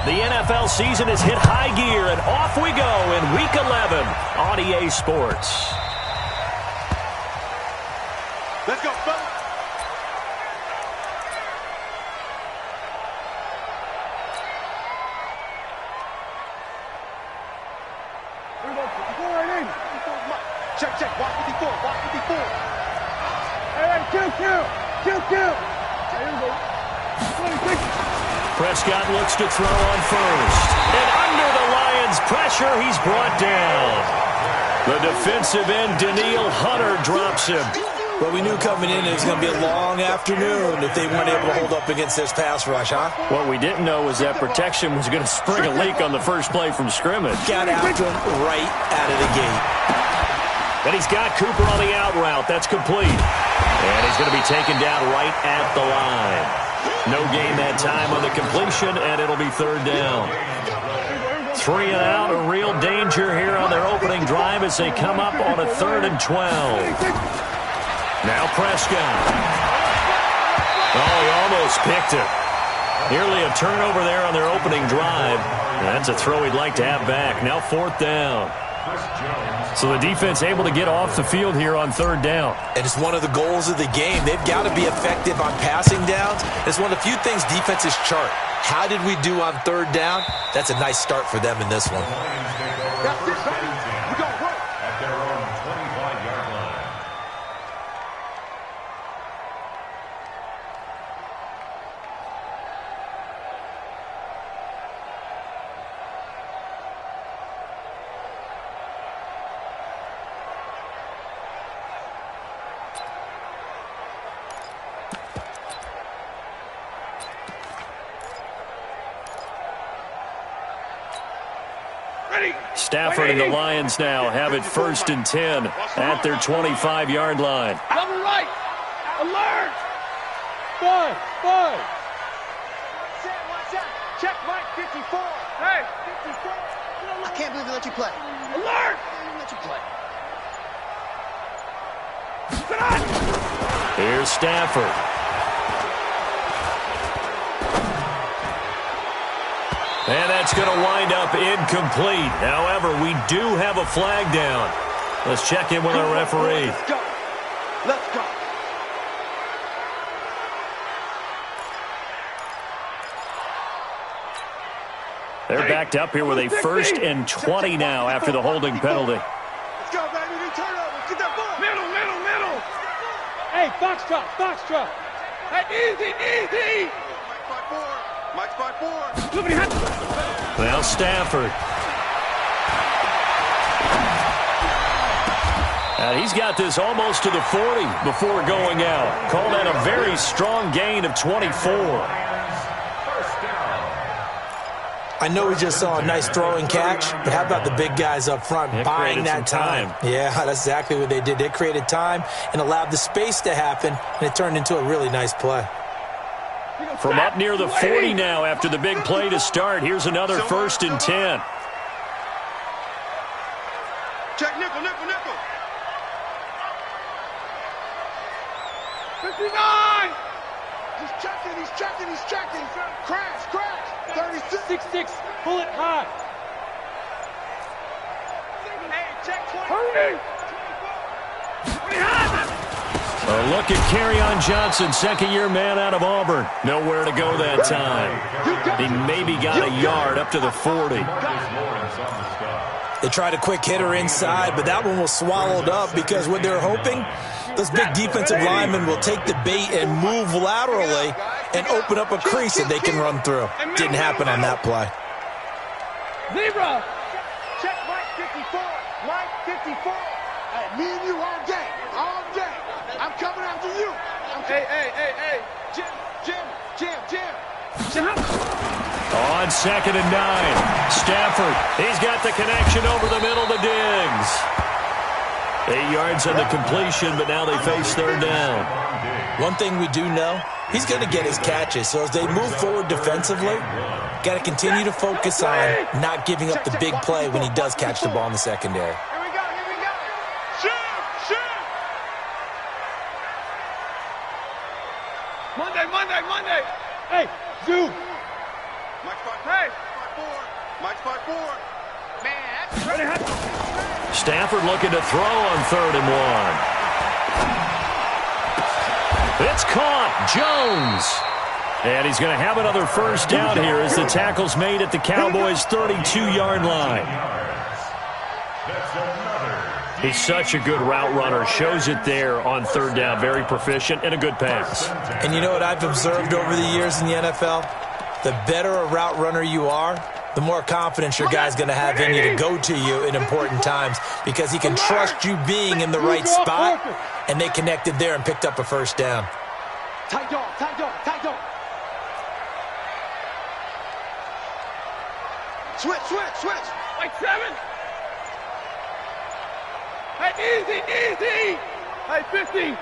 The NFL season has hit high gear, and off we go in Week 11 on EA Sports. Let's go, fellas. Check, walk 54, walk 54. Hey, kill. Here we go. 26. Prescott looks to throw on first. And under the Lions' pressure, he's brought down. The defensive end, Danielle Hunter, drops him. Well, we knew coming in it was going to be a long afternoon if they weren't able to hold up against this pass rush, huh? What we didn't know was that protection was going to spring a leak on the first play from scrimmage. Got after him right out of the gate. And he's got Cooper on the out route. That's complete. And he's going to be taken down right at the line. No gain that time on the completion, and it'll be third down. 3 and out, a real danger here on their opening drive as they come up on a 3rd and 12. Now Prescott. Oh, he almost picked it. Nearly a turnover there on their opening drive. That's a throw he'd like to have back. Now 4th down. So the defense able to get off the field here on 3rd down. And it's one of the goals of the game. They've got to be effective on passing downs. It's one of the few things defenses chart. How did we do on 3rd down? That's a nice start for them in this one. That's it, baby. We're going to work. At their own 25-yard line. Stafford and the Lions now have it 1st and 10 at their 25-yard line. Double right. Alert. 5. Check, Mike, 54. Hey. 54. I can't believe they let you play. Alert. They let you play. Here's Stafford. And that's going to wind up incomplete. However, we do have a flag down. Let's check in with our referee. Let's go. Let's go. They're backed up here with a 1st and 20 now after the holding penalty. Let's go, baby. New turnover. Get that ball. Middle. Hey, Foxtrot. Hey, easy. Mike 5-4. Look at him. Now Stafford. And he's got this almost to the 40 before going out. Call that a very strong gain of 24. I know we just saw a nice throwing catch, but how about the big guys up front buying that time? Yeah, that's exactly what they did. They created time and allowed the space to happen, and it turned into a really nice play. From up near the 40 now after the big play to start. Here's another 1st and 10. Check nickel. 59. He's checking. Crash. 36. 6. Pull it high. Hey, check 20. Hurry. A look at Kerryon Johnson, 2nd-year man out of Auburn. Nowhere to go that time. He maybe got a yard up to the 40. They tried a quick hitter inside, but that one was swallowed up because what they're hoping, those big defensive linemen will take the bait and move laterally and open up a crease that they can run through. Didn't happen on that play. Zebra. Check Mike 54. Mike 54. Hey, me and you all day. I'm coming after you. Hey. Jim. On 2nd and 9. Stafford. He's got the connection over the middle to Diggs. 8 yards on the completion, but now they face 3rd down. One thing we do know, he's going to get his catches. So as they move forward defensively, got to continue to focus on not giving up the big play when he does catch the ball in the secondary. Here we go. Shoot. Monday. Hey, Zoo. Mike 5. Hey. Mike's by 4. Man, that's Stafford looking to throw on 3rd and 1. It's caught. Jones. And he's going to have another first down here as the tackle's made at the Cowboys' 32-yard line. He's such a good route runner. Shows it there on 3rd down. Very proficient and a good pass. And you know what I've observed over the years in the NFL? The better a route runner you are, the more confidence your guy's going to have in you to go to you in important times because he can trust you being in the right spot, and they connected there and picked up a first down. Tight dog, tight dog, tight dog. Switch. Like 7. Hey, easy. Hey, 50.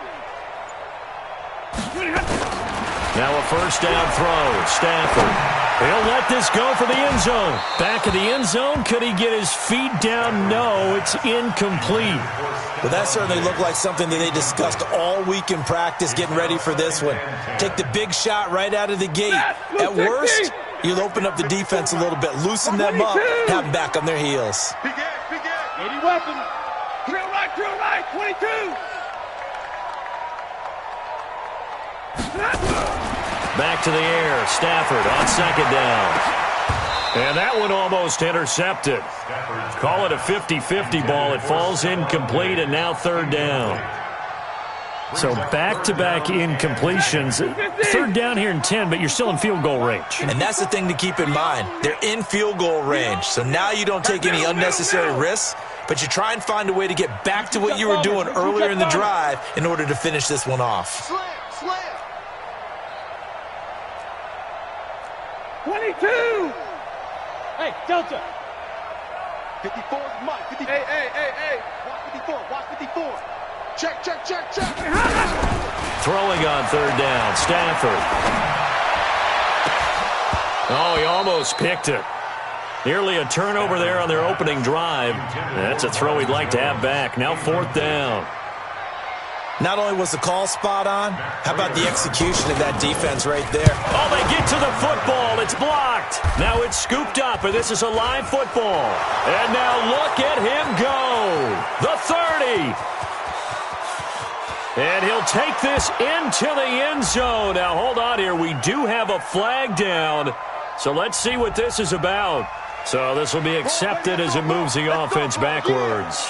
Now a first down throw. Stafford. He'll let this go for the end zone. Back of the end zone. Could he get his feet down? No, it's incomplete. Well, that certainly looked like something that they discussed all week in practice getting ready for this one. Take the big shot right out of the gate. At worst, you'll open up the defense a little bit, loosen them up, have them back on their heels. Big Ed. 80 weapons. Drill right, 22. Back to the air. Stafford on 2nd down. And that one almost intercepted. Call it a 50-50 ball. It falls incomplete, and now 3rd down. So back-to-back incompletions. 3rd down here in 10, but you're still in field goal range. And that's the thing to keep in mind. They're in field goal range. So now you don't take any unnecessary risks, but you try and find a way to get back to what you were doing earlier in the drive in order to finish this one off. Slam. 22. Hey, Delta. 54 is Mike. 54. Hey. Watch 54. Check. Throwing on 3rd down. Stafford. Oh, he almost picked it. Nearly a turnover there on their opening drive. That's a throw he'd like to have back. Now 4th down. Not only was the call spot on, how about the execution of that defense right there? Oh, they get to the football. It's blocked. Now it's scooped up, and this is a live football. And now look at him go. The 30. And he'll take this into the end zone. Now, hold on here. We do have a flag down. So let's see what this is about. So this will be accepted as it moves the offense backwards.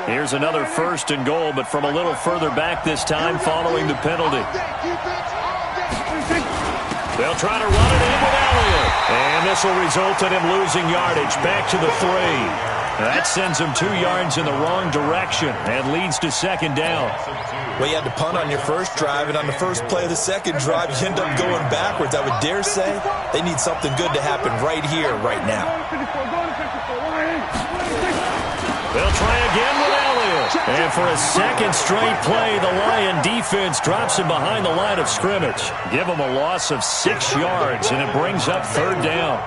Here's another 1st and goal, but from a little further back this time following the penalty. They'll try to run it in with Elliott. And this will result in him losing yardage back to the 3. That sends him 2 yards in the wrong direction and leads to 2nd down. Well, you had to punt on your first drive, and on the first play of the second drive, you end up going backwards. I would dare say they need something good to happen right here, right now. They'll try again with Elliott. And for a second straight play, the Lion defense drops him behind the line of scrimmage. Give him a loss of 6 yards, and it brings up 3rd down.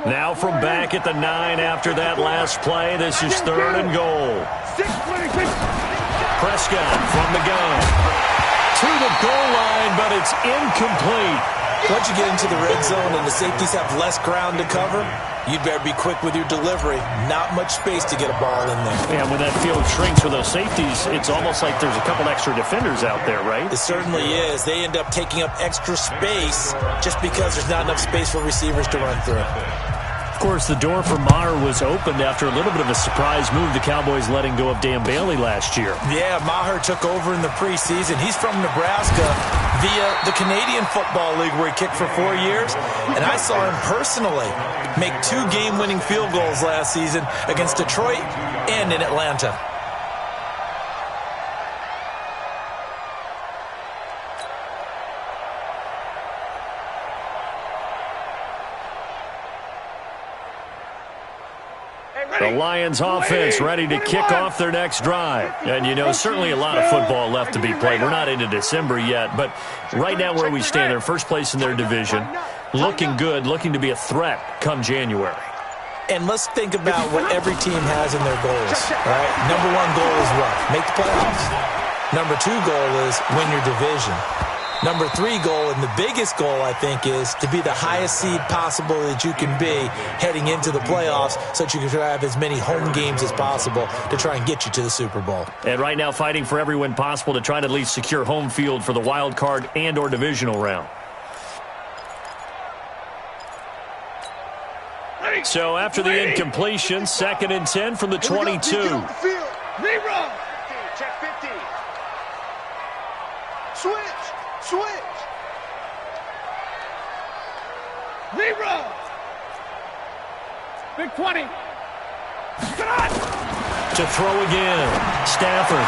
Now from back at the 9 after that last play, this is 3rd and goal. Prescott from the gun. To the goal line, but it's incomplete. Once you get into the red zone and the safeties have less ground to cover, you'd better be quick with your delivery. Not much space to get a ball in there. Yeah, when that field shrinks for those safeties, it's almost like there's a couple extra defenders out there, right? It certainly is. They end up taking up extra space just because there's not enough space for receivers to run through. Of course, the door for Maher was opened after a little bit of a surprise move. The Cowboys letting go of Dan Bailey last year. Yeah, Maher took over in the preseason. He's from Nebraska via the Canadian Football League where he kicked for 4 years. And I saw him personally make 2 game-winning field goals last season against Detroit and in Atlanta. The Lions offense ready to kick off their next drive. And, you know, certainly a lot of football left to be played. We're not into December yet, but right now where we stand, they're first place in their division. Looking good, looking to be a threat come January. And let's think about what every team has in their goals, right? Number 1 goal is what? Make the playoffs. Number 2 goal is win your division. Number 3 goal, and the biggest goal, I think, is to be the highest seed possible that you can be heading into the playoffs so that you can have as many home games as possible to try and get you to the Super Bowl. And right now fighting for every win possible to try and at least secure home field for the wild card and or divisional round. So after the incompletion, 2nd and 10 from the 22. Zero. Check 50. Switch. Zero. Big 20. To throw again, Stafford.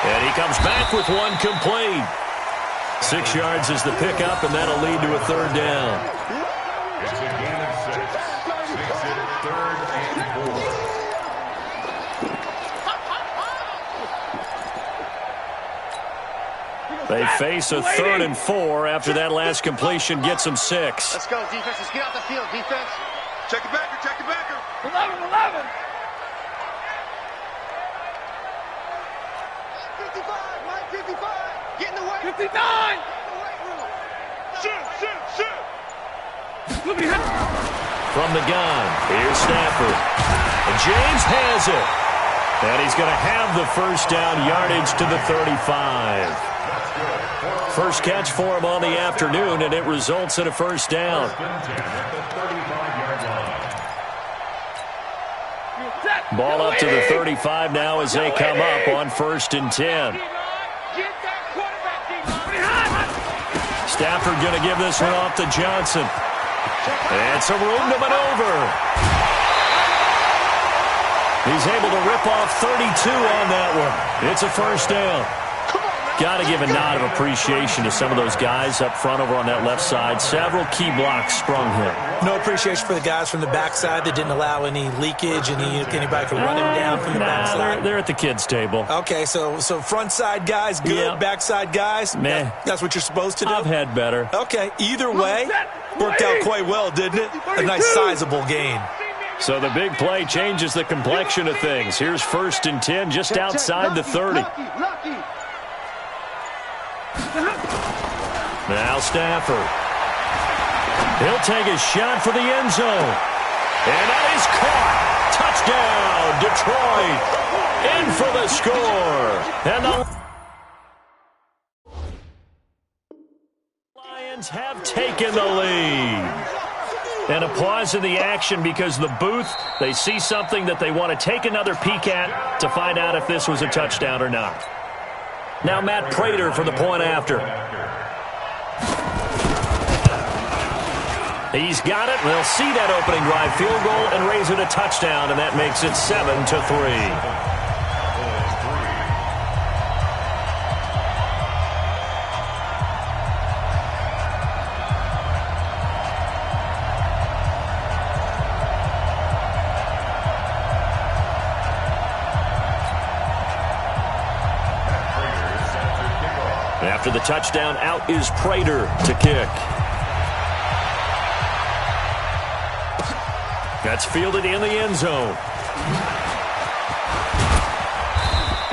And he comes back with one complete. 6 yards is the pickup, and that'll lead to a 3rd down. It's a gain of 6. 6 in 3rd and 4. They face a 3rd and 4 after that last completion gets them 6. Let's go, defense. Let's get out the field, defense. Check the backer. 11. 55. Mike, 55. Get in the way. 59. Shoot. From the gun, here's Stafford. And James has it. And he's going to have the first down, yardage to the 35. First catch for him on the afternoon, and it results in a first down. Ball up to the 35 now as they come up on 1st and 10. Stafford going to give this one off to Johnson. And some room to maneuver. He's able to rip off 32 on that one. It's a first down. Got to give a nod of appreciation to some of those guys up front over on that left side. Several key blocks sprung here. No appreciation for the guys from the backside that didn't allow any leakage and anybody could run him down from the backside. They're at the kids' table. Okay, so front side guys, good. Yeah. Backside guys, meh. That's what you're supposed to do? I've had better. Okay, either way, worked out quite well, didn't it? A nice sizable gain. So the big play changes the complexion of things. Here's 1st and 10 just outside the 30. Now Stafford. He'll take a shot for the end zone. And that is caught. Touchdown, Detroit. In for the score. And the Lions have taken the lead. And a pause in the action because the booth, they see something that they want to take another peek at to find out if this was a touchdown or not. Now Matt Prater for the point after. He's got it. They'll see that opening drive field goal and raise it a touchdown, and that makes it 7-3. After the touchdown, out is Prater to kick. That's fielded in the end zone.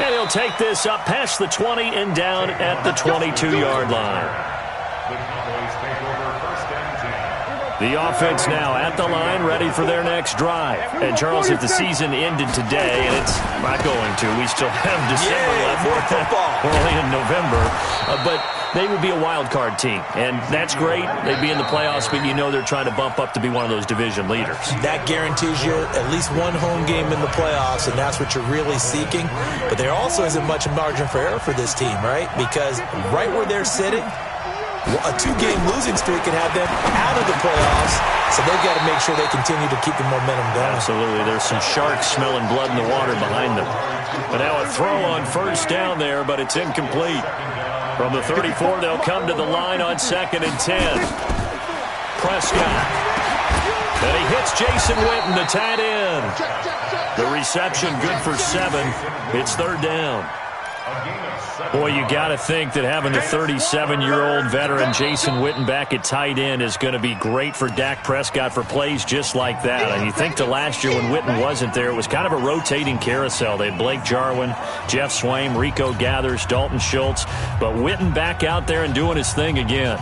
And he'll take this up past the 20 and down at the 22-yard line. The offense now at the line, ready for their next drive. And, Charles, if the season ended today, and it's not going to, we still have December left. More football. We're only in November. But they would be a wild card team, and that's great. They'd be in the playoffs, but you know they're trying to bump up to be one of those division leaders. That guarantees you at least one home game in the playoffs, and that's what you're really seeking. But there also isn't much margin for error for this team, right? Because right where they're sitting, a 2-game losing streak could have them out of the playoffs, so they've got to make sure they continue to keep the momentum going. Absolutely. There's some sharks smelling blood in the water behind them. But now a throw on first down there, but it's incomplete. From the 34, they'll come to the line on 2nd and 10. Prescott. And he hits Jason Witten, the tight end. The reception good for 7. It's 3rd down. Boy, you got to think that having the 37-year-old veteran Jason Witten back at tight end is going to be great for Dak Prescott for plays just like that. And you think to last year when Witten wasn't there, it was kind of a rotating carousel. They had Blake Jarwin, Jeff Swaim, Rico Gathers, Dalton Schultz. But Witten back out there and doing his thing again.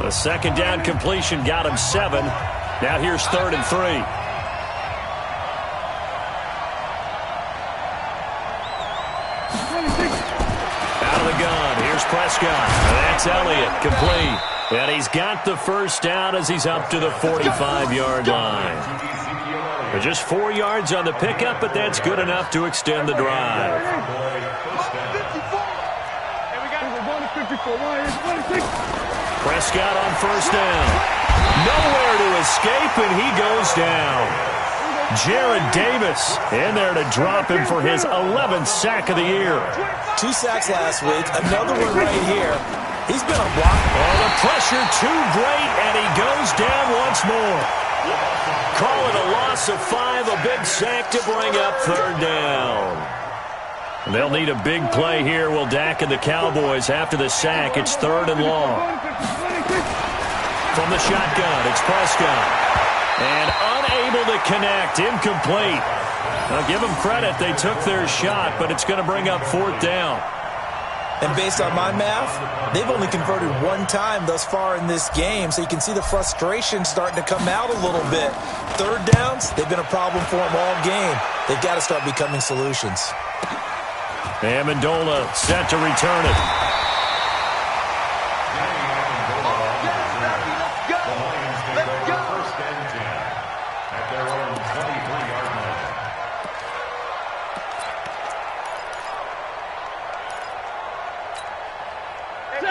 A second down completion got him 7. Now here's 3rd and 3. Prescott. That's Elliott, complete. And he's got the first down as he's up to the 45-yard line. Just 4 yards on the pickup, but that's good enough to extend the drive. Prescott on first down. Nowhere to escape, and he goes down. Jared Davis in there to drop him for his 11th sack of the year. 2 sacks last week, another one right here. He's been a block. Oh, the pressure too great, and he goes down once more. Call it a loss of 5, a big sack to bring up 3rd down. They'll need a big play here, will Dak and the Cowboys after the sack. It's 3rd and long. From the shotgun, it's Prescott. And unable to connect, incomplete. Now give them credit, they took their shot, but it's going to bring up 4th down. And based on my math, they've only converted 1 time thus far in this game, so you can see the frustration starting to come out a little bit. 3rd downs, they've been a problem for them all game. They've got to start becoming solutions. Amendola set to return it.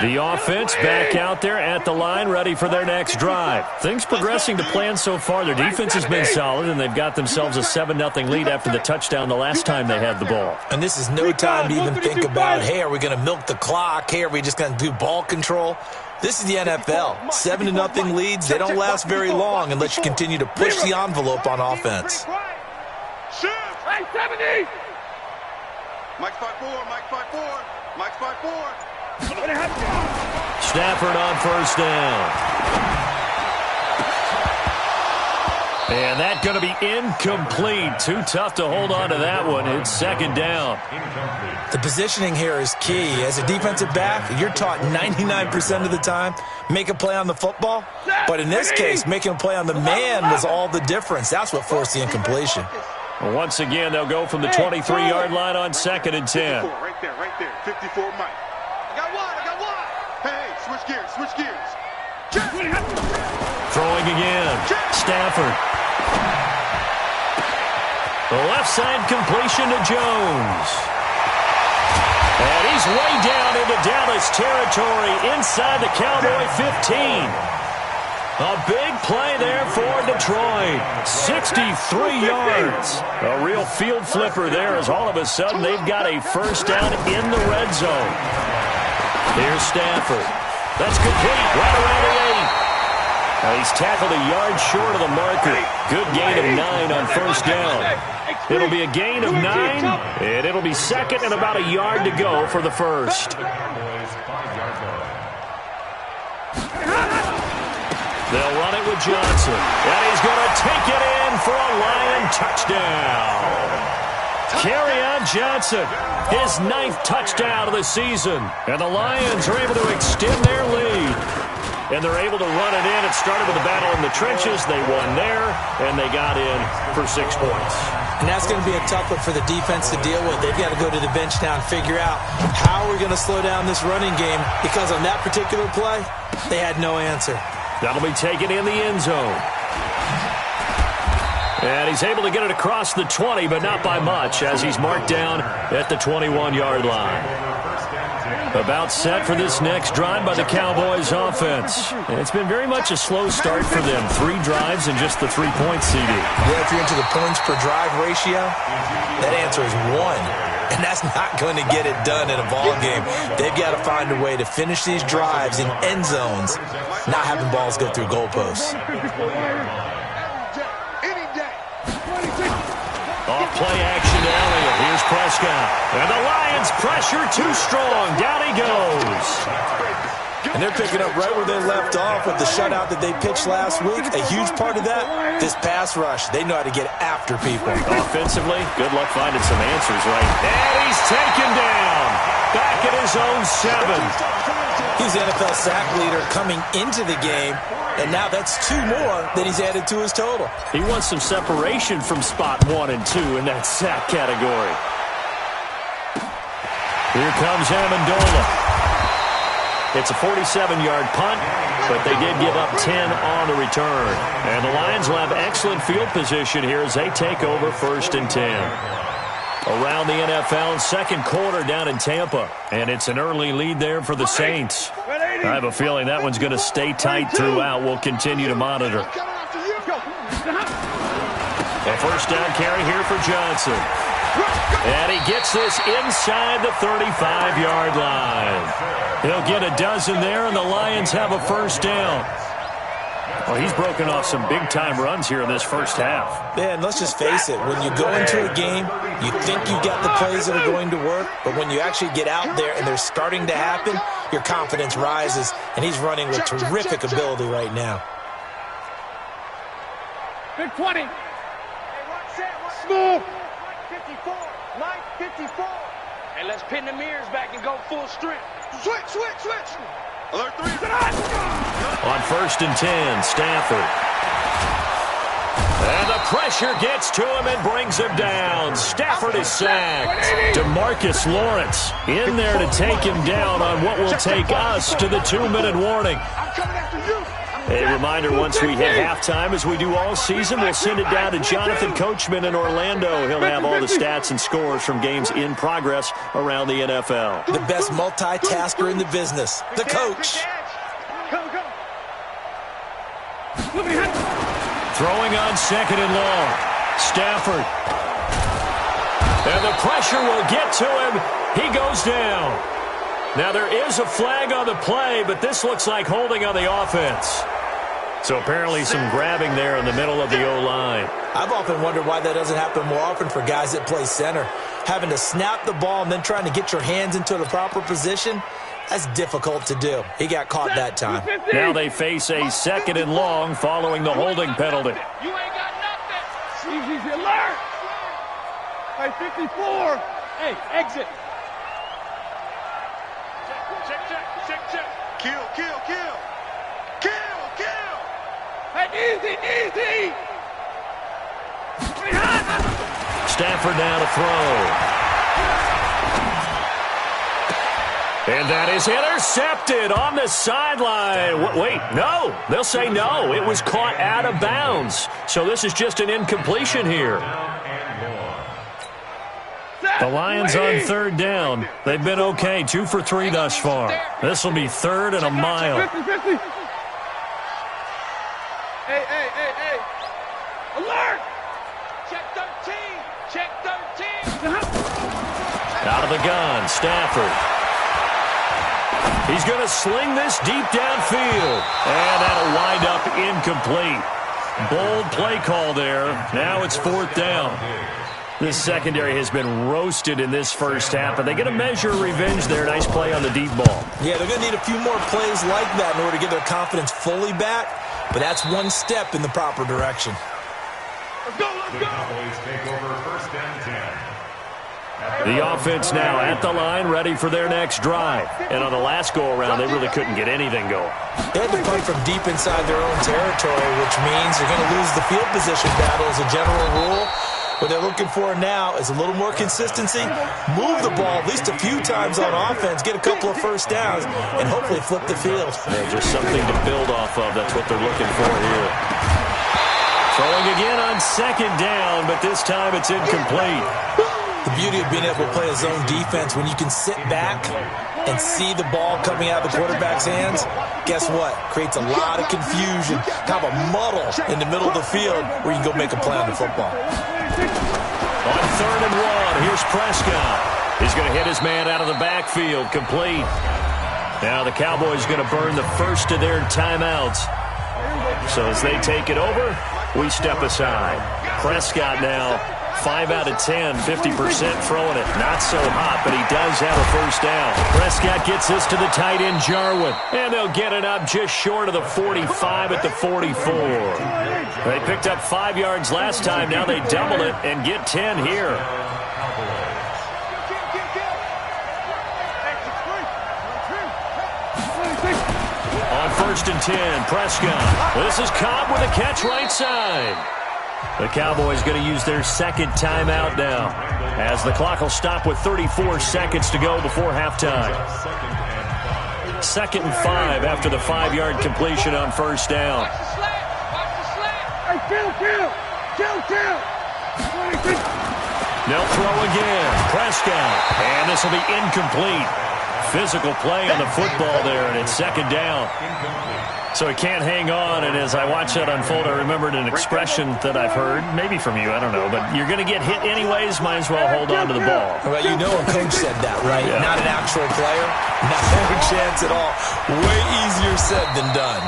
The offense back out there at the line, ready for their next drive. Things progressing to plan so far. Their defense has been solid, and they've got themselves a 7-0 lead after the touchdown the last time they had the ball. And this is no time to even think about, hey, are we going to milk the clock? Hey, are we just going to do ball control? This is the NFL. 7-0 leads, they don't last very long unless you continue to push the envelope on offense. Hey, 70! Mike 5-4, Mike 5-4, Mike 5-4. Stafford on first down. And that's going to be incomplete. Too tough to hold on to that one. It's 2nd down. The positioning here is key. As a defensive back, you're taught 99% of the time, make a play on the football. But in this case, making a play on the man was all the difference. That's what forced the incompletion. Once again, they'll go from the 23-yard line on 2nd and 10. Right there. 54 Mike. I got one. Hey, switch gears. Throwing again. Stafford. The left side completion to Jones. And he's way down into Dallas territory inside the Cowboy 15. A big play there for Detroit. 63 yards. A real field flipper there as all of a sudden they've got a first down in the red zone. Here's Stafford. That's complete right around the 8. Now he's tackled a yard short of the marker. Good gain of 9 on first down. It'll be a gain of 9, and it'll be 2nd and about a yard to go for the first. They'll run it with Johnson. And he's going to take it in for a Lion touchdown. Kerryon Johnson, his 9th touchdown of the season. And the Lions are able to extend their lead. And they're able to run it in. It started with a battle in the trenches. They won there, and they got in for 6 points. And that's going to be a tough one for the defense to deal with. They've got to go to the bench now and figure out how we're going to slow down this running game, because on that particular play, they had no answer. That'll be taken in the end zone. And he's able to get it across the 20, but not by much, as he's marked down at the 21-yard line. About set for this next drive by the Cowboys offense. And it's been very much a slow start for them. 3 drives and just the 3 points, CD. Yeah, if you're into the points per drive ratio, that answer is 1. And that's not going to get it done in a ball game. They've got to find a way to finish these drives in end zones, not having balls go through goalposts. Off play action to Elliott. Here's Prescott. And the Lions pressure too strong. Down he goes. And they're picking up right where they left off with the shutout that they pitched last week. A huge part of that, this pass rush. They know how to get after people. Offensively, good luck finding some answers, right? And he's taken down. Back at his own 7. He's the NFL sack leader coming into the game, and now that's 2 more that he's added to his total. He wants some separation from spot 1 and 2 in that sack category. Here comes Amendola. It's a 47-yard punt, but they did give up 10 on the return. And the Lions will have excellent field position here as they take over 1st and 10. Around the NFL, second quarter down in Tampa. And it's an early lead there for the Saints. I have a feeling that one's going to stay tight throughout. We'll continue to monitor. A first down carry here for Johnson. And he gets this inside the 35-yard line. He'll get a dozen there, and the Lions have a first down. Well, he's broken off some big-time runs here in this first half. Yeah, and let's just face it. When you go into a game, you think you got the plays that are going to work, but when you actually get out there and they're starting to happen, your confidence rises, and he's running with terrific ability right now. Big 20. Smooth. 54. Mike 54. Hey, let's pin the mirrors back and go full strength. Switch. Alert 3. On 1st and 10, Stafford. And the pressure gets to him and brings him down. Stafford is sacked. DeMarcus Lawrence in there to take him down on what will take us to the 2-minute warning. I'm coming after you. A reminder, once we hit halftime, as we do all season, we'll send it down to Jonathan Coachman in Orlando. He'll have all the stats and scores from games in progress around the NFL. The best multitasker in the business, the coach. Go. Throwing on 2nd and long. Stafford. And the pressure will get to him. He goes down. Now, there is a flag on the play, but this looks like holding on the offense. So apparently some grabbing there in the middle of the O-line. I've often wondered why that doesn't happen more often for guys that play center. Having to snap the ball and then trying to get your hands into the proper position, that's difficult to do. He got caught that time. Now they face a 2nd and long following the holding penalty. You ain't got nothing. Easy, alert. Hey, 54. Hey, exit. Check. Kill. Hey, easy. Stafford now to throw. And that is intercepted on the sideline. Wait, no. They'll say no. It was caught out of bounds. So this is just an incompletion here. The Lions on 3rd down. They've been okay, 2 for 3 thus far. This will be 3rd and a mile. 50. Hey. Alert. Check 13. Out of the gun, Stafford. He's going to sling this deep downfield. And that'll wind up incomplete. Bold play call there. Now it's 4th down. This secondary has been roasted in this first half, and they get a measure of revenge there. Nice play on the deep ball. Yeah, they're going to need a few more plays like that in order to get their confidence fully back, but that's one step in the proper direction. Let's go. Cowboys take over 1st and 10. The offense now at the line, ready for their next drive. And on the last go-around, they really couldn't get anything going. They had to punt from deep inside their own territory, which means they're going to lose the field position battle as a general rule. What they're looking for now is a little more consistency, move the ball at least a few times on offense, get a couple of first downs, and hopefully flip the field. Yeah, just something to build off of. That's what they're looking for here. Throwing again on 2nd down, but this time it's incomplete. The beauty of being able to play a zone defense, when you can sit back and see the ball coming out of the quarterback's hands, guess what? Creates a lot of confusion, kind of a muddle in the middle of the field where you can go make a play on the football. On 3rd and 1, here's Prescott. He's going to hit his man out of the backfield, complete. Now the Cowboys are going to burn the first of their timeouts. So as they take it over, we step aside. Prescott now 5 out of 10, 50% throwing it. Not so hot, but he does have a first down. Prescott gets this to the tight end, Jarwin. And they'll get it up just short of the 45 at the 44. They picked up 5 yards last time. Now they double it and get 10 here. On 1st and 10, Prescott. This is Cobb with a catch right side. The Cowboys going to use their second timeout now, as the clock will stop with 34 seconds to go before halftime. 2nd and 5 after the 5-yard completion on first down. Watch the slant. Watch the slant. Kill. They'll throw again. Prescott. And this will be incomplete. Physical play on the football there, and it's 2nd down. So he can't hang on, and as I watch that unfold, I remembered an expression that I've heard, maybe from you, I don't know, but you're going to get hit anyways, might as well hold on to the ball. Well, you know a coach said that, right? Yeah. Not an actual player. Not a chance at all. Way easier said than done.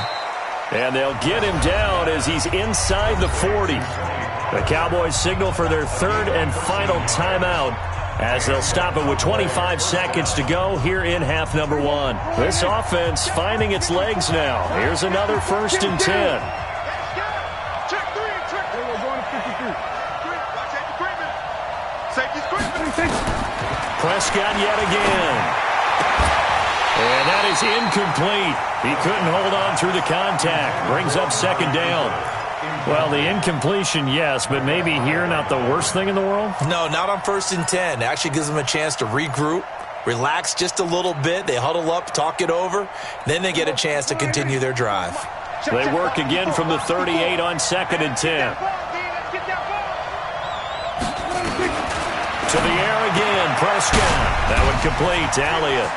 And they'll get him down as he's inside the 40. The Cowboys signal for their 3rd and final timeout, as they'll stop it with 25 seconds to go here in half number 1. This offense finding its legs now. Here's another 1st and 10. Check 3. We're going to 53. Safety screen. Prescott yet again. And that is incomplete. He couldn't hold on through the contact. Brings up 2nd down. Well, the incompletion, yes, but maybe here not the worst thing in the world? No, not on 1st and 10. Actually gives them a chance to regroup, relax just a little bit. They huddle up, talk it over. Then they get a chance to continue their drive. They work again from the 38 on 2nd and 10. To the air again, Prescott. That one complete to Elliott.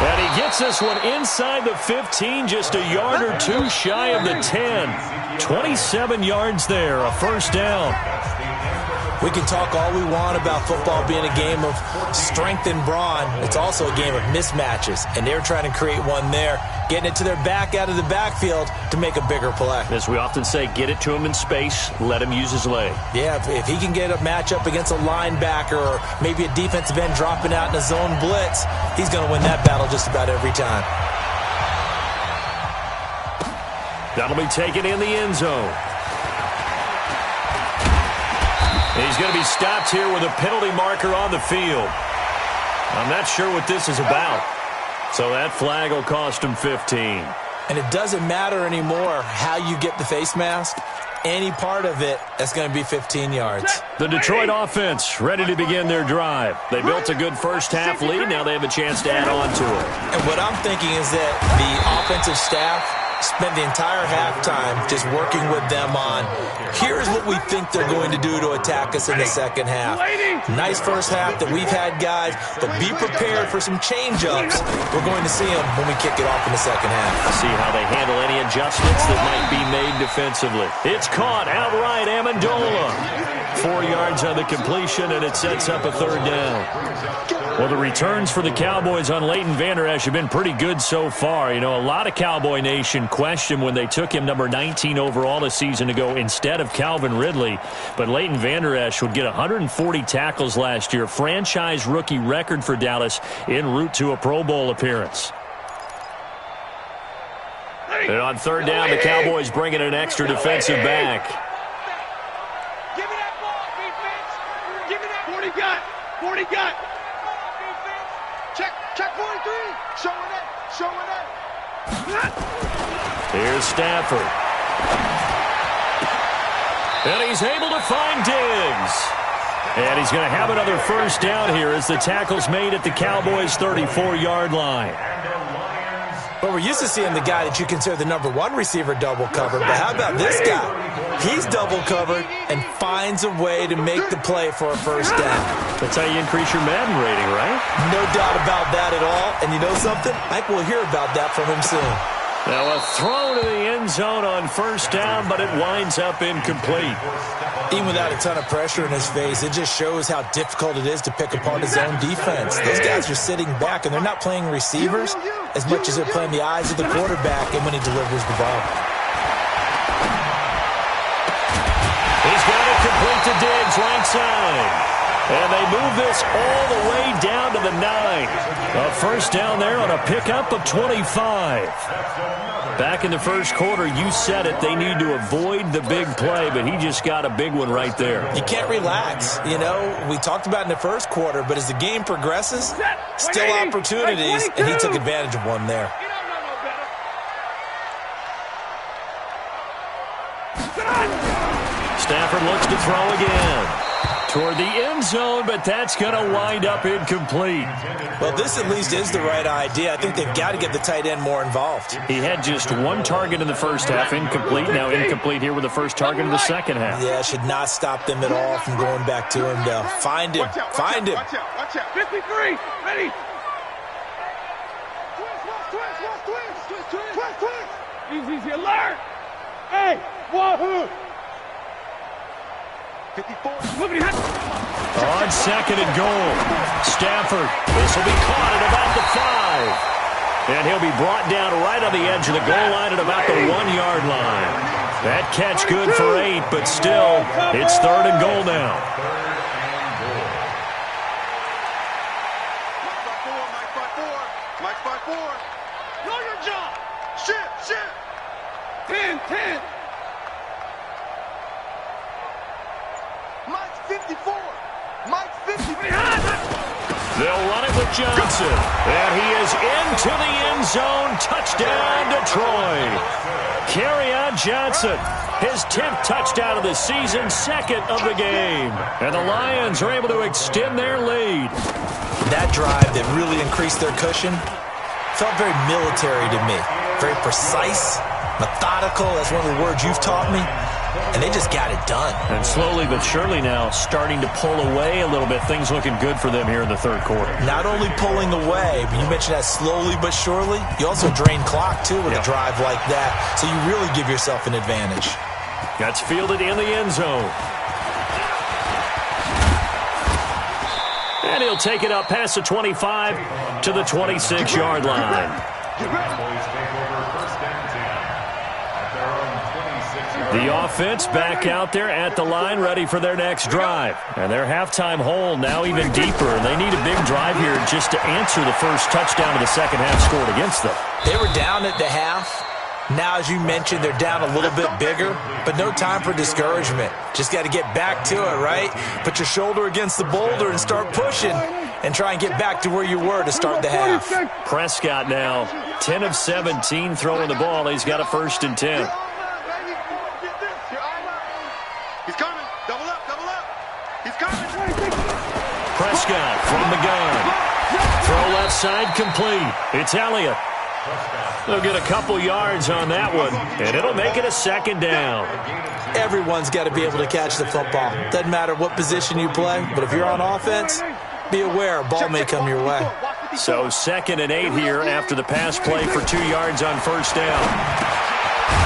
And he gets this one inside the 15, just a yard or 2 shy of the 10. 27 yards there, a first down. We can talk all we want about football being a game of strength and brawn. It's also a game of mismatches, and they're trying to create one there, getting it to their back out of the backfield to make a bigger play. As we often say, get it to him in space, let him use his leg. Yeah, if he can get a matchup against a linebacker or maybe a defensive end dropping out in a zone blitz, he's going to win that battle just about every time. That'll be taken in the end zone. He's going to be stopped here with a penalty marker on the field. I'm not sure what this is about. So that flag will cost him 15. And it doesn't matter anymore how you get the face mask. Any part of it, that's going to be 15 yards. The Detroit offense ready to begin their drive. They built a good first-half lead. Now they have a chance to add on to it. And what I'm thinking is that the offensive staff spent the entire halftime just working with them on, here's what we think they're going to do to attack us in the second half. Nice first half that we've had, guys, but be prepared for some change-ups. We're going to see them when we kick it off in the second half. See how they handle any adjustments that might be made defensively. It's caught outright, Amendola. 4 yards on the completion, and it sets up a third down. Well, the returns for the Cowboys on Leighton Vander Esch have been pretty good so far. You know, a lot of Cowboy Nation questioned when they took him number 19 overall a season ago instead of Calvin Ridley. But Leighton Vander Esch would get 140 tackles last year, franchise rookie record for Dallas en route to a Pro Bowl appearance. And on third down, the Cowboys bring in an extra defensive back. Give me that ball, defense. Give me that. 40 got. Check 43. Showing that. Here's Stafford. And he's able to find Diggs. And he's going to have another first down here as the tackle's made at the Cowboys' 34-yard line. But we're used to seeing the guy that you consider the number 1 receiver double covered. But how about this guy? He's double covered and finds a way to make the play for a first down. That's how you increase your Madden rating, right? No doubt about that at all. And you know something? I think we'll hear about that from him soon. Now a throw to the end zone on first down, but it winds up incomplete. Even without a ton of pressure in his face, it just shows how difficult it is to pick apart his own defense. Those guys are sitting back, and they're not playing receivers as much as they're playing the eyes of the quarterback and when he delivers the ball. to Diggs, right side. And they move this all the way down to the 9. A first down there on a pickup of 25. Back in the first quarter, you said it, they need to avoid the big play, but he just got a big one right there. You can't relax. You know, we talked about in the first quarter, but as the game progresses, still opportunities, and he took advantage of one there. Stafford looks to throw again. Toward the end zone, but that's going to wind up incomplete. Well, this at least is the right idea. I think they've got to get the tight end more involved. He had just one target in the first half, incomplete. Now incomplete here with the first target in the second half. Yeah, should not stop them at all from going back to him, though. Find him. Find him. Watch out. 53. Ready. Twist. Easy. Alert. Hey. Wahoo. 54. On second and goal, Stafford. This will be caught at about the 5. And he'll be brought down right on the edge of the goal line at about the 1-yard line. That catch good for 8, but still, it's third and goal now. Mike 5-4. Know your job. Shit. 10. Mike's 54. Mike's 54. They'll run it with Johnson. And he is into the end zone. Touchdown, Detroit. Kerryon Johnson, his 10th touchdown of the season, second of the game. And the Lions are able to extend their lead. That drive that really increased their cushion felt very military to me. Very precise, methodical. That's one of the words you've taught me. And they just got it done. And slowly but surely now starting to pull away a little bit. Things looking good for them here in the third quarter. Not only pulling away, but you mentioned that slowly but surely. You also drain clock, too, with a drive like that. So you really give yourself an advantage. That's fielded in the end zone. And he'll take it up past the 25 to the 26-yard line. The offense back out there at the line, ready for their next drive. And their halftime hole now even deeper. And they need a big drive here just to answer the first touchdown of the second half scored against them. They were down at the half. Now, as you mentioned, they're down a little bit bigger, but no time for discouragement. Just got to get back to it, right? Put your shoulder against the boulder and start pushing and try and get back to where you were to start the half. Prescott now, 10 of 17 throwing the ball. He's got a 1st and 10. He's coming. Double up. He's coming. Prescott from the gun. Throw left side complete. It's Elliott. They'll get a couple yards on that one, and it'll make it a 2nd down. Everyone's got to be able to catch the football. Doesn't matter what position you play, but if you're on offense, be aware a ball may come your way. So 2nd and 8 here after the pass play for 2 yards on 1st down.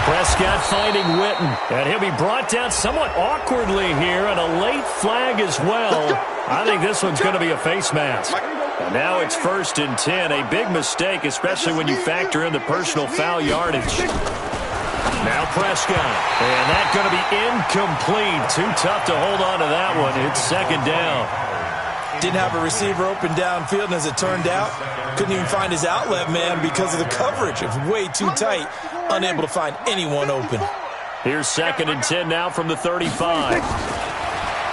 Prescott finding Witten, and he'll be brought down somewhat awkwardly here, and a late flag as well. I think this one's going to be a face mask. And now it's 1st and 10, a big mistake, especially when you factor in the personal foul yardage. Now Prescott, and that's going to be incomplete. Too tough to hold on to that one. It's 2nd down. Didn't have a receiver open downfield, and as it turned out, couldn't even find his outlet man because of the coverage. It was way too tight, unable to find anyone open. Here's 2nd and 10 now from the 35.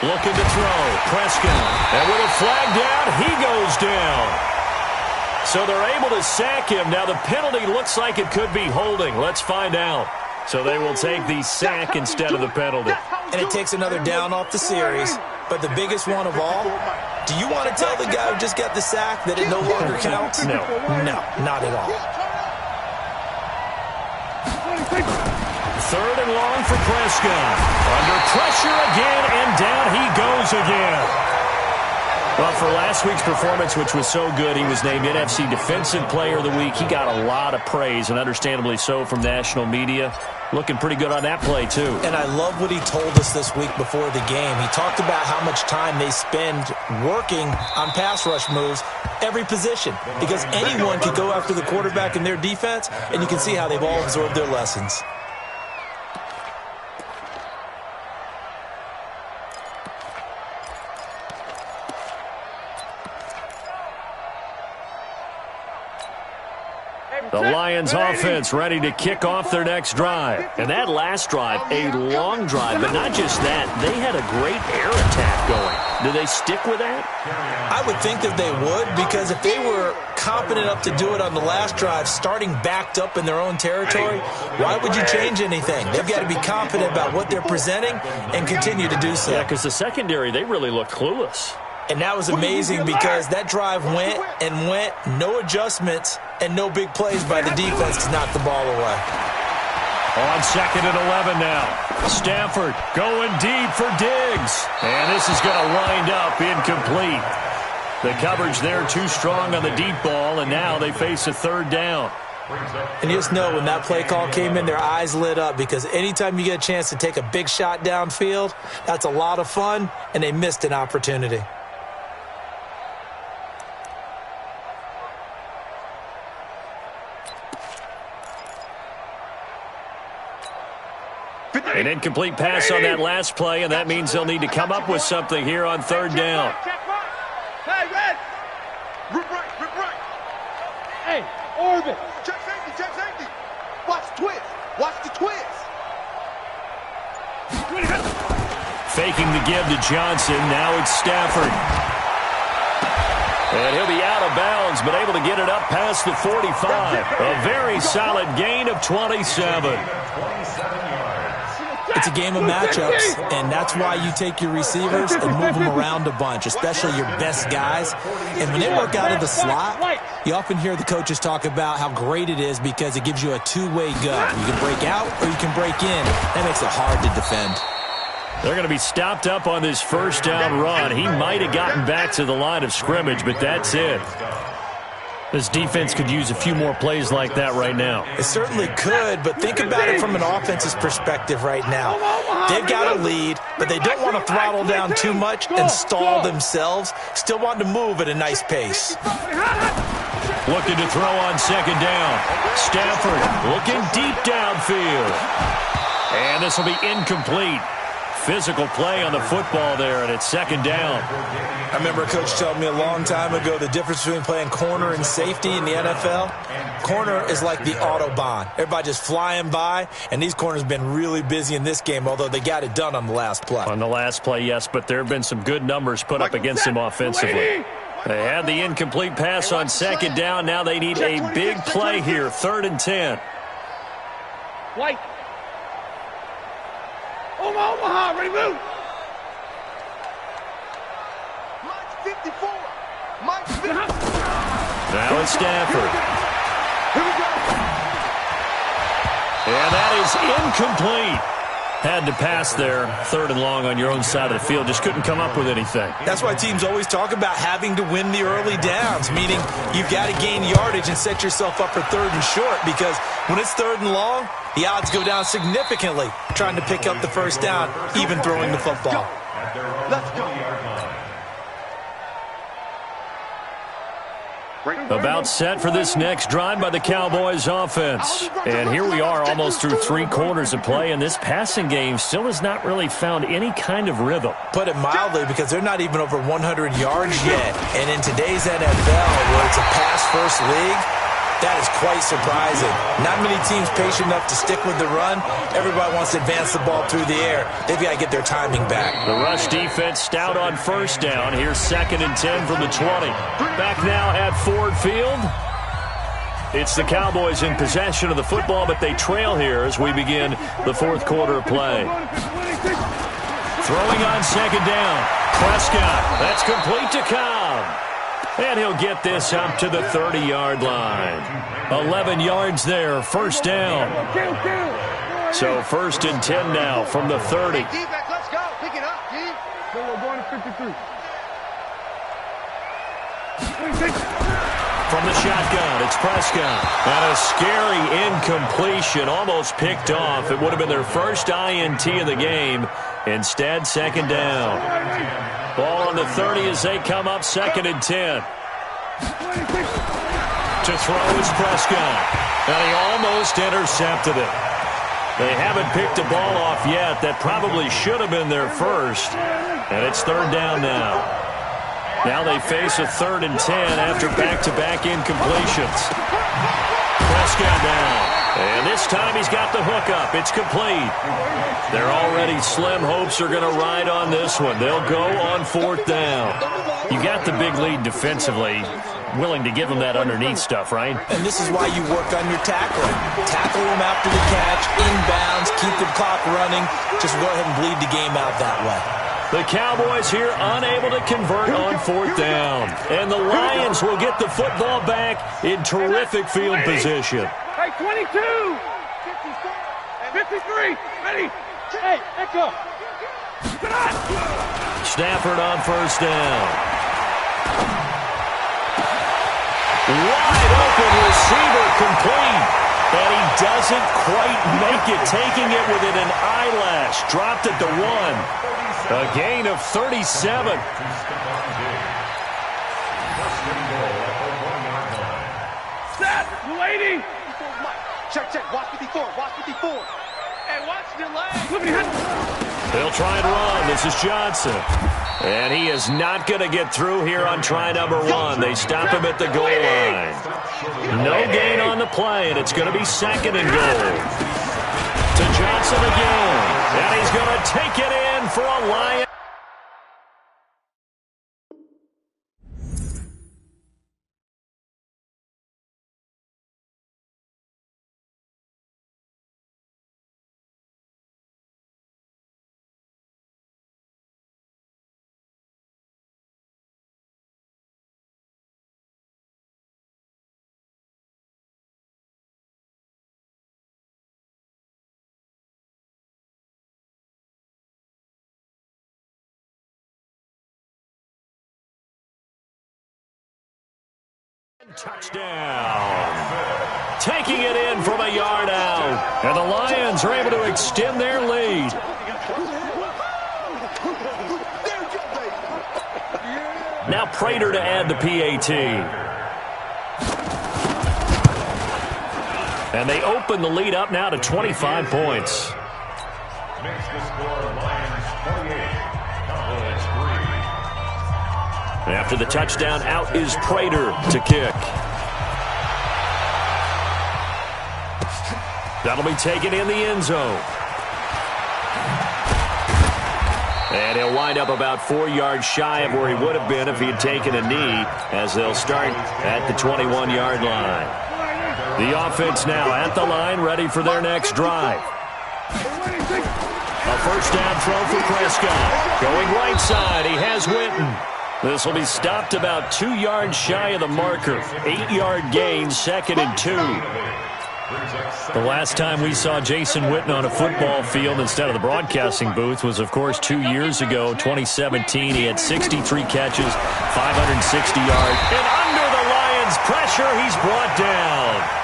Looking to throw, Prescott, and with a flag down, he goes down. So they're able to sack him. Now the penalty looks like it could be holding. Let's find out. So they will take the sack instead of the penalty. And it takes another down off the series. But the biggest one of all, do you want to tell the guy who just got the sack that it no longer counts? No. No, not at all. 3rd and long for Prescott. Under pressure again, and down he goes again. Well, for last week's performance, which was so good, he was named NFC Defensive Player of the Week. He got a lot of praise, and understandably so, from national media. Looking pretty good on that play, too. And I love what he told us this week before the game. He talked about how much time they spend working on pass rush moves, every position, because anyone could go after the quarterback in their defense, and you can see how they've all absorbed their lessons. The Lions offense ready to kick off their next drive. And that last drive, a long drive, but not just that. They had a great air attack going. Do they stick with that? I would think that they would, because if they were confident enough to do it on the last drive, starting backed up in their own territory, why would you change anything? They've got to be confident about what they're presenting and continue to do so. Yeah, because the secondary, they really looked clueless. And that was amazing because that drive went and went, no adjustments, and no big plays by the defense to knock the ball away. On 2nd and 11 now. Stafford going deep for Diggs. And this is going to wind up incomplete. The coverage there too strong on the deep ball, and now they face a 3rd down. And you just know when that play call came in, their eyes lit up, because anytime you get a chance to take a big shot downfield, that's a lot of fun, and they missed an opportunity. An incomplete pass on that last play, and that means they'll need to come up with something here on 3rd down. Hey, Red! Rip right. Hey, orbit! Check safety. Watch the twist. Watch the twist. Faking the give to Johnson. Now it's Stafford. And he'll be out of bounds, but able to get it up past the 45. A very solid gain of 27. It's a game of matchups, and that's why you take your receivers and move them around a bunch, especially your best guys. And when they work out of the slot, you often hear the coaches talk about how great it is because it gives you a two-way go. You can break out or you can break in. That makes it hard to defend. They're going to be stopped up on this 1st down run. He might have gotten back to the line of scrimmage, but that's it. This defense could use a few more plays like that right now. It certainly could, but think about it from an offense's perspective right now. They've got a lead, but they don't want to throttle down too much and stall themselves. Still want to move at a nice pace. Looking to throw on 2nd down. Stafford looking deep downfield. And this will be incomplete. Physical play on the football there, and it's 2nd down. I remember a coach telling me a long time ago the difference between playing corner and safety in the NFL. Corner is like the Autobahn. Everybody just flying by, and these corners have been really busy in this game, although they got it done on the last play. On the last play, yes, but there have been some good numbers put up against him offensively. They had the incomplete pass on 2nd down. Now they need a big play here, 3rd and 10. White. Omaha, ready, move. Mike 54. Mike 50. Now it's Stafford. Here we go. And that is incomplete. Had to pass there, 3rd and long on your own side of the field. Just couldn't come up with anything. That's why teams always talk about having to win the early downs, meaning you've got to gain yardage and set yourself up for 3rd and short, because when it's 3rd and long, the odds go down significantly trying to pick up the 1st down, even throwing the football. Let's go. About set for this next drive by the Cowboys offense. And here we are almost through 3 quarters of play, and this passing game still has not really found any kind of rhythm. Put it mildly, because they're not even over 100 yards yet. And in today's NFL, where it's a pass-first league, that is quite surprising. Not many teams patient enough to stick with the run. Everybody wants to advance the ball through the air. They've got to get their timing back. The rush defense stout on 1st down. Here's 2nd and 10 from the 20. Back now at Ford Field. It's the Cowboys in possession of the football, but they trail here as we begin the 4th quarter of play. Throwing on 2nd down. Prescott. That's complete to Cobb. And he'll get this up to the 30-yard line. 11 yards there, 1st down. So 1st and 10 now from the 30. Defense, let's go. Pick it up, G. We're going to 53. From the shotgun, it's Prescott. And a scary incompletion, almost picked off. It would have been their first INT of the game. Instead, 2nd down. Ball on the 30 as they come up, 2nd and 10. To throw is Prescott. And he almost intercepted it. They haven't picked a ball off yet. That probably should have been their first. And it's 3rd down now. Now they face a 3rd and 10 after back-to-back incompletions. Prescott down. And this time he's got the hookup. It's complete. Their already slim hopes are going to ride on this one. They'll go on 4th down. You got the big lead defensively. Willing to give them that underneath stuff, right? And this is why you work on your tackling. Tackle them after the catch, inbounds, keep the clock running. Just go ahead and bleed the game out that way. The Cowboys here unable to convert on 4th down. And the Lions will get the football back in terrific field position. Hey, 22! 53! Ready! Hey, echo! Stafford on 1st down. Wide open receiver complete. And he doesn't quite make it, taking it within an eyelash. Dropped at the 1. A gain of 37. Set! Lady! Check, watch 54, watch 54. Hey, watch your legs. They'll try and run. This is Johnson. And he is not going to get through here on try number 1. They stop him at the goal line. No gain on the play, and it's going to be 2nd and goal. To Johnson again. And he's going to take it in for a Lion. Touchdown. Taking it in from a yard out. And the Lions are able to extend their lead. Now Prater to add the PAT. And they open the lead up now to 25 points. Makes the score Lions 48, Cowboys 3. After the touchdown, out is Prater to kick. That'll be taken in the end zone. And he'll wind up about 4 yards shy of where he would have been if he had taken a knee, as they'll start at the 21-yard line. The offense now at the line, ready for their next drive. A first down throw for Prescott. Going right side, he has Witten. This will be stopped about 2 yards shy of the marker. 8-yard gain, 2nd and 2. The last time we saw Jason Witten on a football field instead of the broadcasting booth was, of course, 2 years ago, 2017. He had 63 catches, 560 yards. And under the Lions' pressure, he's brought down.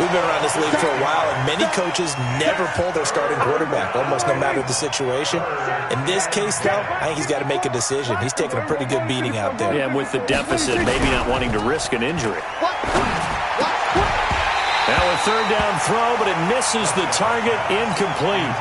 We've been around this league for a while, and many coaches never pull their starting quarterback, almost no matter the situation. In this case, though, I think he's got to make a decision. He's taking a pretty good beating out there. Yeah, and with the deficit, maybe not wanting to risk an injury. Now a third down throw, but it misses the target, incomplete.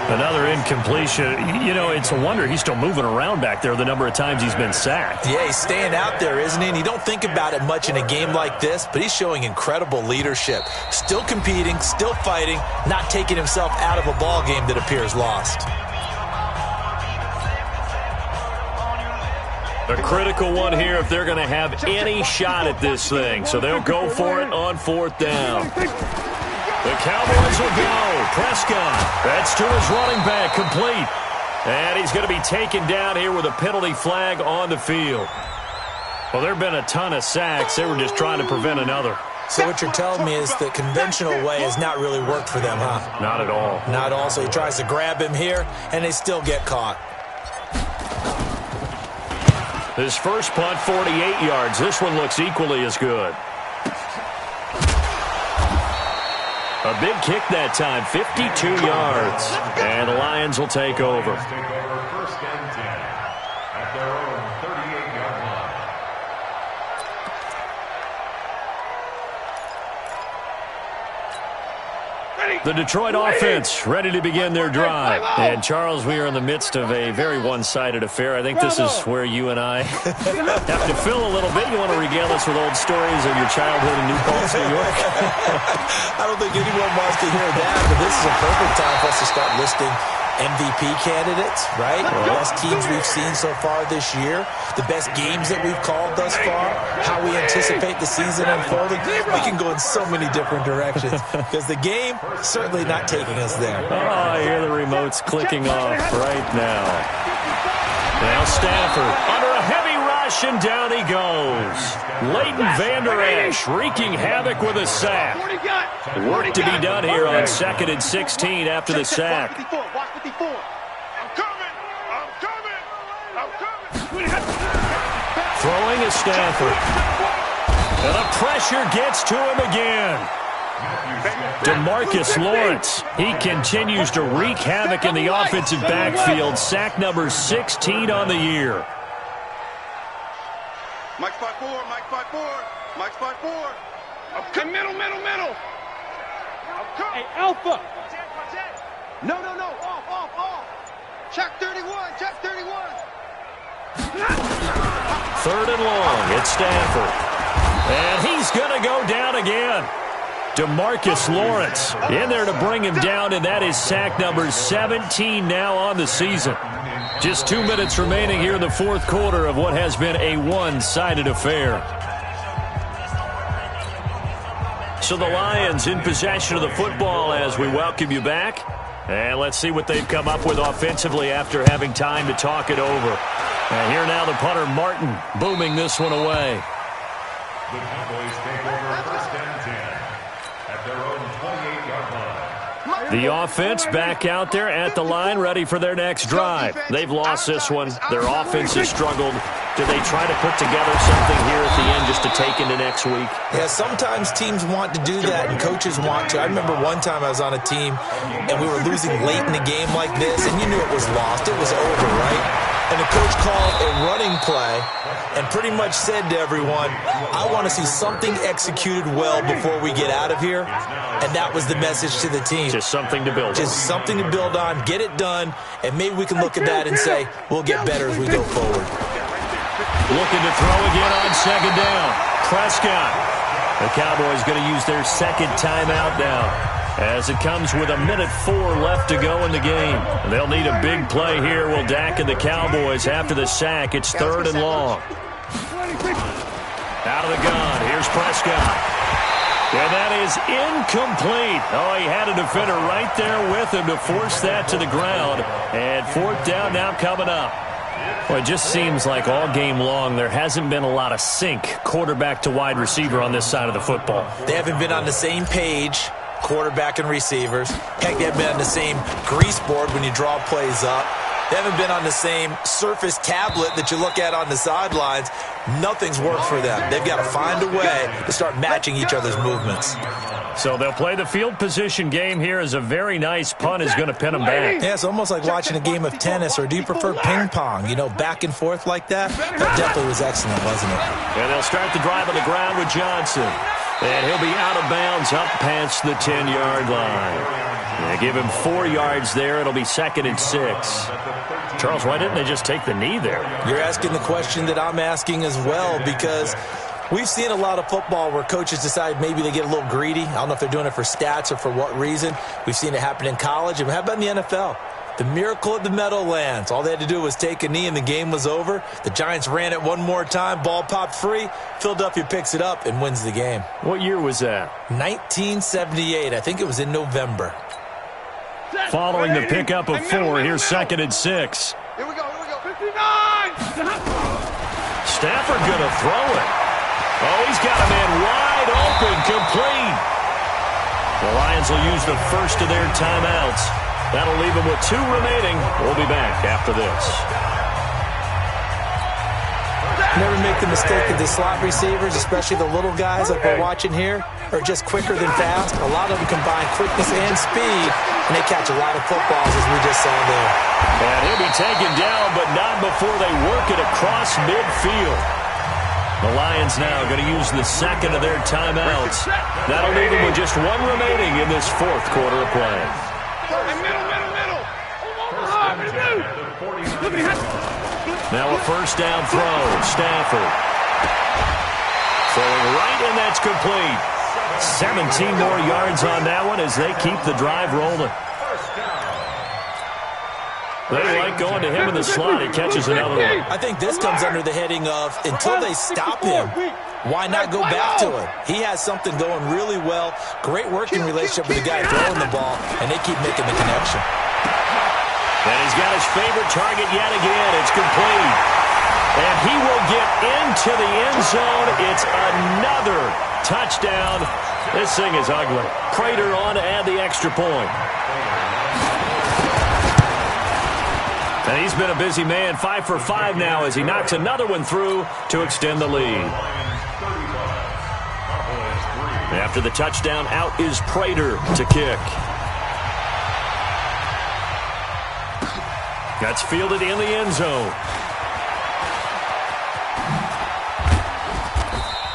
Another incompletion. You know, it's a wonder he's still moving around back there the number of times he's been sacked. Yeah, he's staying out there, isn't he? And you don't think about it much in a game like this, but he's showing incredible leadership. Still competing, still fighting, not taking himself out of a ball game that appears lost. A critical one here if they're going to have any shot at this thing. So they'll go for it on 4th down. The Cowboys will go. Prescott. That's to his running back, complete. And he's going to be taken down here with a penalty flag on the field. Well, there have been a ton of sacks. They were just trying to prevent another. So what you're telling me is the conventional way has not really worked for them, huh? Not at all. Not at all. So he tries to grab him here, and they still get caught. His first punt, 48 yards. This one looks equally as good. A big kick that time, 52 yards. And the Lions will take over. Take over 1st and 10 at their own 38-yard line. The Detroit offense ready to begin their drive. And, Charles, we are in the midst of a very one-sided affair. I think this is where you and I have to fill a little bit. You want to regale us with old stories of your childhood in New Paltz, New York? I don't think anyone wants to hear that, but this is a perfect time for us to start listing MVP candidates, right? The best teams we've seen so far this year, the best games that we've called thus far, how we anticipate the season unfolding. We can go in so many different directions because the game certainly not taking us there. Oh, I hear the remotes clicking off right now. Now Stafford under a heavy rush, and down he goes. Leighton Vander Esch wreaking havoc with a sack. Work to be done here on 2nd and 16 after the sack. Throwing is Stafford. And the pressure gets to him again. DeMarcus Lawrence, he continues to wreak havoc in the offensive backfield. Sack number 16 on the year. Mike 5-4, Mike 5-4, Mike 5-4. Okay, middle. Hey, Alpha. No, off. Check 31, check 31. 3rd and long, it's Stafford. And he's going to go down again. DeMarcus Lawrence in there to bring him down, and that is sack number 17 now on the season. Just 2 minutes remaining here in the 4th quarter of what has been a one-sided affair. So the Lions in possession of the football as we welcome you back. And let's see what they've come up with offensively after having time to talk it over. And here now the punter Martin booming this one away. The Cowboys take over 1st and 10 at their own 28-yard line. The offense back out there at the line, ready for their next drive. They've lost this one. Their offense has struggled. Do they try to put together something here at the end just to take into next week? Yeah, sometimes teams want to do that and coaches want to. I remember one time I was on a team and we were losing late in the game like this, and you knew it was lost. It was over, right? And the coach called a running play and pretty much said to everyone, I want to see something executed well before we get out of here. And that was the message to the team. Just something to build on. Just something to build on, get it done, and maybe we can look at that and say, we'll get better as we go forward. Looking to throw again on 2nd down. Prescott. The Cowboys going to use their 2nd timeout now, as it comes with 1:04 left to go in the game. They'll need a big play here. Will Dak and the Cowboys after the sack. It's 3rd and long. Out of the gun. Here's Prescott. And that is incomplete. Oh, he had a defender right there with him to force that to the ground. And 4th down now coming up. Well, it just seems like all game long there hasn't been a lot of sync quarterback to wide receiver on this side of the football. They haven't been on the same page, quarterback and receivers. Heck, they haven't been on the same grease board when you draw plays up. They haven't been on the same Surface tablet that you look at on the sidelines. Nothing's worked for them. They've got to find a way to start matching each other's movements. So they'll play the field position game here as a very nice punt is going to pin them back. Yeah, it's almost like watching a game of tennis, or do you prefer ping pong? You know, back and forth like that? That definitely was excellent, wasn't it? And they'll start the drive on the ground with Johnson. And he'll be out of bounds up past the 10-yard line. They give him 4 yards there. It'll be 2nd and 6. Charles, why didn't they just take the knee there? You're asking the question that I'm asking as well, because we've seen a lot of football where coaches decide maybe they get a little greedy. I don't know if they're doing it for stats or for what reason. We've seen it happen in college. And how about in the NFL? The miracle of the Meadowlands. All they had to do was take a knee and the game was over. The Giants ran it one more time. Ball popped free. Philadelphia picks it up and wins the game. What year was that? 1978. I think it was in November. Following the pickup of 4, here's 2nd and 6. Here we go. 59! Stafford going to throw it. Oh, he's got a man wide open, complete. The Lions will use the first of their timeouts. That'll leave them with 2 remaining. We'll be back after this. Never make the mistake that the slot receivers, especially the little guys like we're watching here, are just quicker than fast. A lot of them combine quickness and speed, and they catch a lot of footballs, as we just saw there. And he'll be taken down, but not before they work it across midfield. The Lions now going to use the second of their timeouts. That'll leave them with just one remaining in this fourth quarter of play. Now a first down throw. Stafford. Throwing right, and that's complete. 17 more yards on that one as they keep the drive rolling. They like going to him in the slot. He catches another one. I think this comes under the heading of, until they stop him, why not go back to him? He has something going really well. Great working relationship with the guy throwing the ball, and they keep making the connection. And he's got his favorite target yet again. It's complete. And he will get into the end zone. It's another touchdown. This thing is ugly. Prater on to add the extra point. And he's been a busy man, 5 for 5 now as he knocks another one through to extend the lead. After the touchdown, out is Prater to kick. That's fielded in the end zone.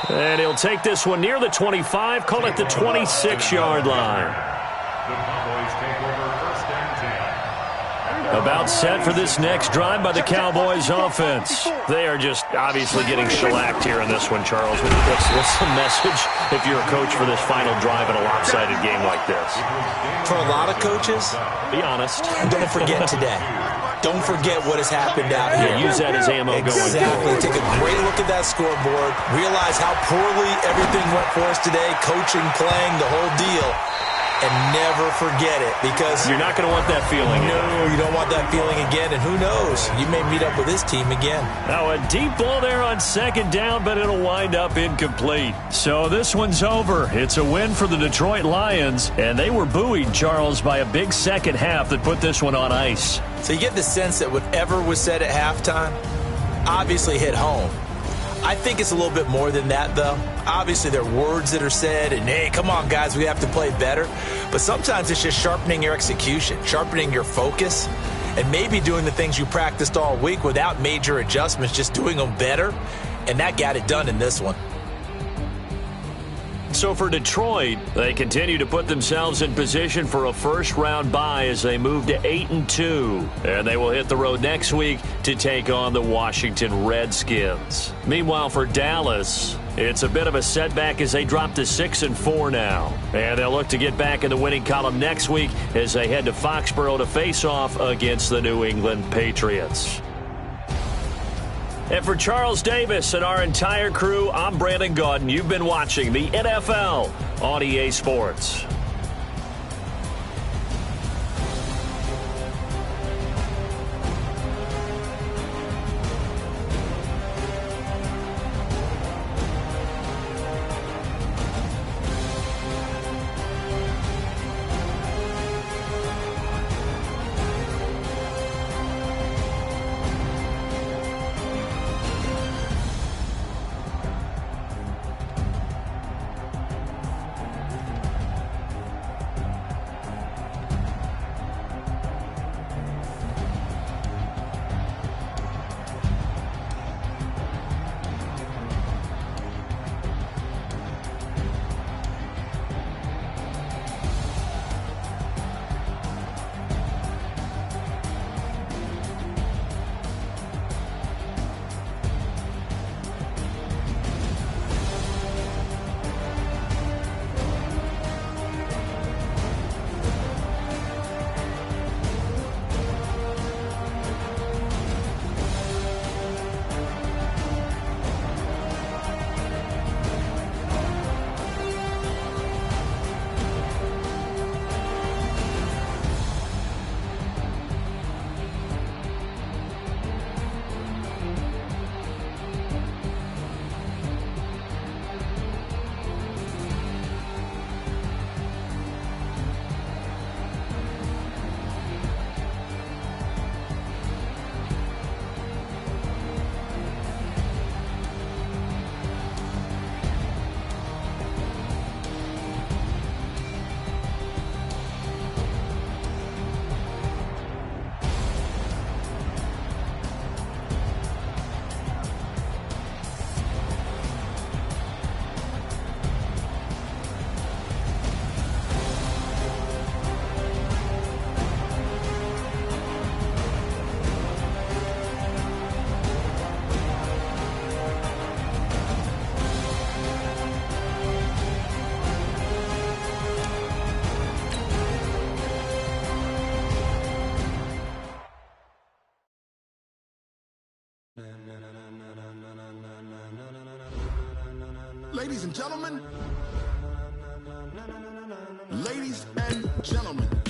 And he'll take this one near the 25, call it the 26-yard line. The Cowboys take over first and 10. About set for this next drive by the Cowboys offense. They are just obviously getting shellacked here in this one, Charles. What's the message if you're a coach for this final drive in a lopsided game like this? For a lot of coaches, Be honest. don't forget today. Don't forget what has happened out here. Yeah, use that as ammo going Exactly. forward. Take a great look at that scoreboard. Realize how poorly everything went for us today. Coaching, playing, the whole deal. And never forget it, because You're not going to want that feeling. no, you don't want that feeling again. And who knows? You may meet up with this team again. Now a deep ball there on second down, but it'll wind up incomplete. So this one's over. It's a win for the Detroit Lions, and they were buoyed, Charles, by a big second half that put this one on ice. So you get the sense that whatever was said at halftime obviously hit home. I think it's a little bit more than that, though. Obviously, there are words that are said, and, hey, come on, guys, we have to play better. But sometimes it's just sharpening your execution, sharpening your focus, and maybe doing the things you practiced all week without major adjustments, just doing them better. And that got it done in this one. So for Detroit, they continue to put themselves in position for a first-round bye as they move to 8-2. And they will hit the road next week to take on the Washington Redskins. Meanwhile, for Dallas, it's a bit of a setback as they drop to 6-4 now. And they'll look to get back in the winning column next week as they head to Foxborough to face off against the New England Patriots. And for Charles Davis and our entire crew, I'm Brandon Gaudin. You've been watching the NFL on EA Sports. Ladies and gentlemen. Ladies and gentlemen.